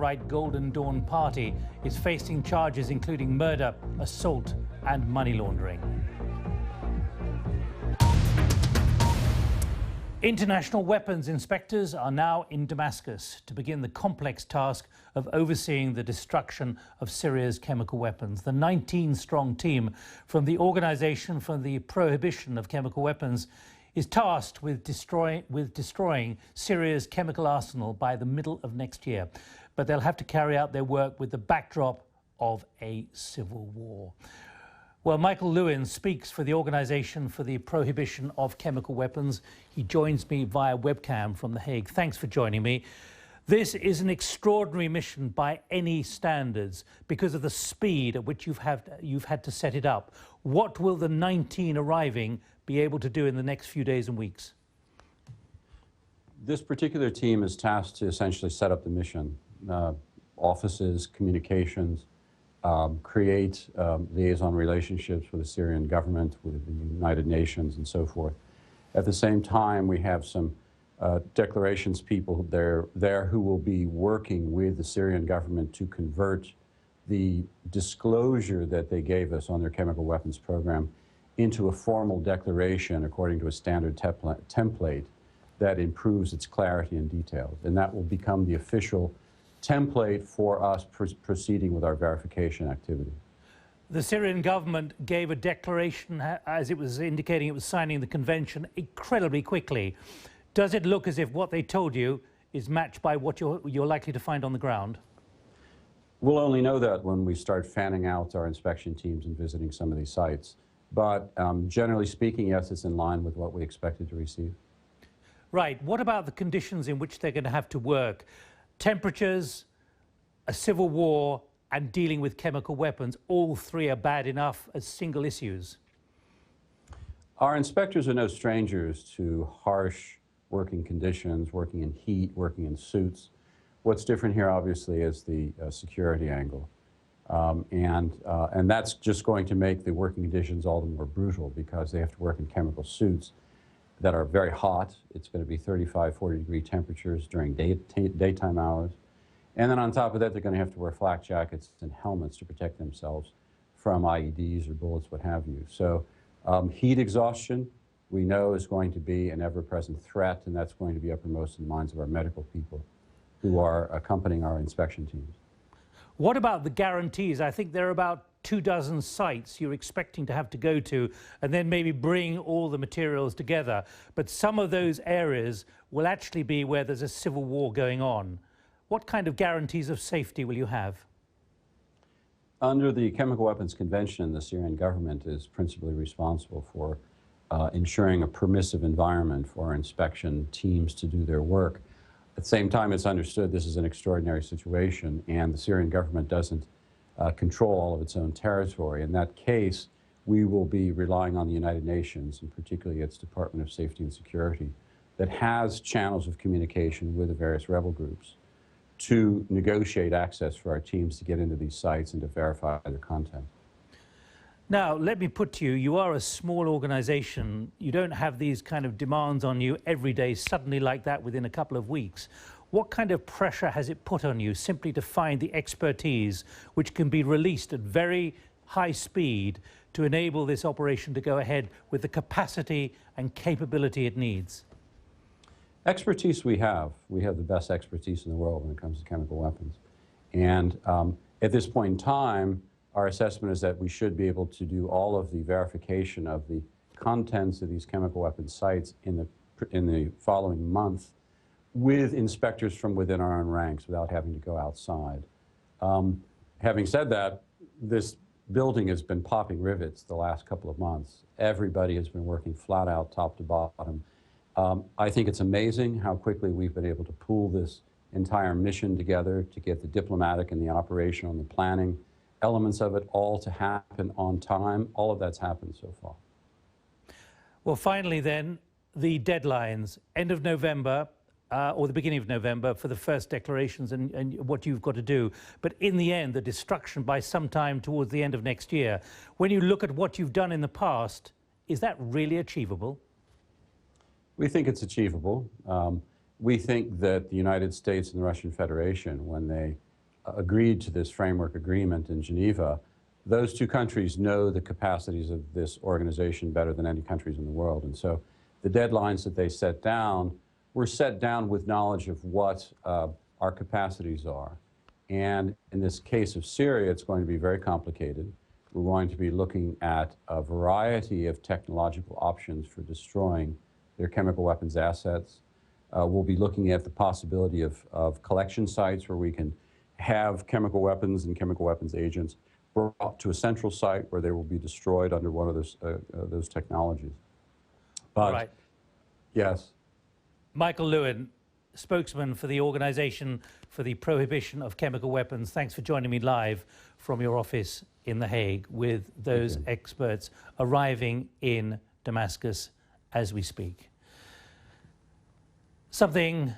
far-right Golden Dawn Party is facing charges including murder, assault and money laundering. International weapons inspectors are now in Damascus to begin the complex task of overseeing the destruction of Syria's chemical weapons. The 19-strong team from the Organization for the Prohibition of Chemical Weapons is tasked with destroying Syria's chemical arsenal by the middle of next year. But they'll have to carry out their work with the backdrop of a civil war. Well, Michael Luhan speaks for the Organization for the Prohibition of Chemical Weapons. He joins me via webcam from The Hague. Thanks for joining me. This is an extraordinary mission by any standards because of the speed at which you've had to set it up. What will the 19 arriving be able to do in the next few days and weeks? This particular team is tasked to essentially set up the mission. Offices, communications, create liaison relationships with the Syrian government, with the United Nations and so forth. At the same time, we have some declarations people there who will be working with the Syrian government to convert the disclosure that they gave us on their chemical weapons program into a formal declaration according to a standard template that improves its clarity and details. And that will become the official template for us proceeding with our verification activity. The Syrian government gave a declaration, as it was indicating it was signing the convention incredibly quickly. Does it look as if what they told you is matched by what you're likely to find on the ground? We'll only know that when we start fanning out our inspection teams and visiting some of these sites. But generally speaking, yes, it's in line with what we expected to receive. Right. What about the conditions in which they're going to have to work? Temperatures, a civil war, and dealing with chemical weapons, all three are bad enough as single issues. Our inspectors are no strangers to harsh working conditions, working in heat, working in suits. What's different here, obviously, is the security angle. And that's just going to make the working conditions all the more brutal because they have to work in chemical suits that are very hot. It's going to be 35, 40-degree temperatures during daytime hours. And then on top of that, they're going to have to wear flak jackets and helmets to protect themselves from IEDs or bullets, what have you. So heat exhaustion, we know, is going to be an ever-present threat, and that's going to be uppermost in the minds of our medical people who are accompanying our inspection teams. What about the guarantees? I think there are about 24 sites you're expecting to have to go to and then maybe bring all the materials together. But some of those areas will actually be where there's a civil war going on. What kind of guarantees of safety will you have? Under the Chemical Weapons Convention, the Syrian government is principally responsible for ensuring a permissive environment for our inspection teams to do their work. At the same time, it's understood this is an extraordinary situation, and the Syrian government doesn't control all of its own territory. In that case, we will be relying on the United Nations, and particularly its Department of Safety and Security, that has channels of communication with the various rebel groups to negotiate access for our teams to get into these sites and to verify their content. Now, let me put to you, you are a small organization. You don't have these kind of demands on you every day, suddenly like that within a couple of weeks. What kind of pressure has it put on you simply to find the expertise which can be released at very high speed to enable this operation to go ahead with the capacity and capability it needs? Expertise we have. We have the best expertise in the world when it comes to chemical weapons. And at this point in time, our assessment is that we should be able to do all of the verification of the contents of these chemical weapons sites in the following month with inspectors from within our own ranks without having to go outside. Having said that, this building has been popping rivets the last couple of months. Everybody has been working flat out, top to bottom. I think it's amazing how quickly we've been able to pool this entire mission together to get the diplomatic and the operational and the planning elements of it all to happen on time. All of that's happened so far. Well, finally then, the deadlines, end of November or the beginning of November for the first declarations and what you've got to do. But in the end, the destruction by sometime towards the end of next year. When you look at what you've done in the past, is that really achievable? We think it's achievable. We think that the United States and the Russian Federation, when they agreed to this framework agreement in Geneva, those two countries know the capacities of this organization better than any countries in the world. And so the deadlines that they set down were set down with knowledge of what our capacities are. And in this case of Syria, it's going to be very complicated. We're going to be looking at a variety of technological options for destroying their chemical weapons assets. We'll be looking at the possibility of collection sites where we can have chemical weapons and chemical weapons agents brought to a central site where they will be destroyed under one of those technologies. But, right. Yes. Michael Luhan, spokesman for the Organization for the Prohibition of Chemical Weapons, thanks for joining me live from your office in The Hague with those experts arriving in Damascus as we speak. Something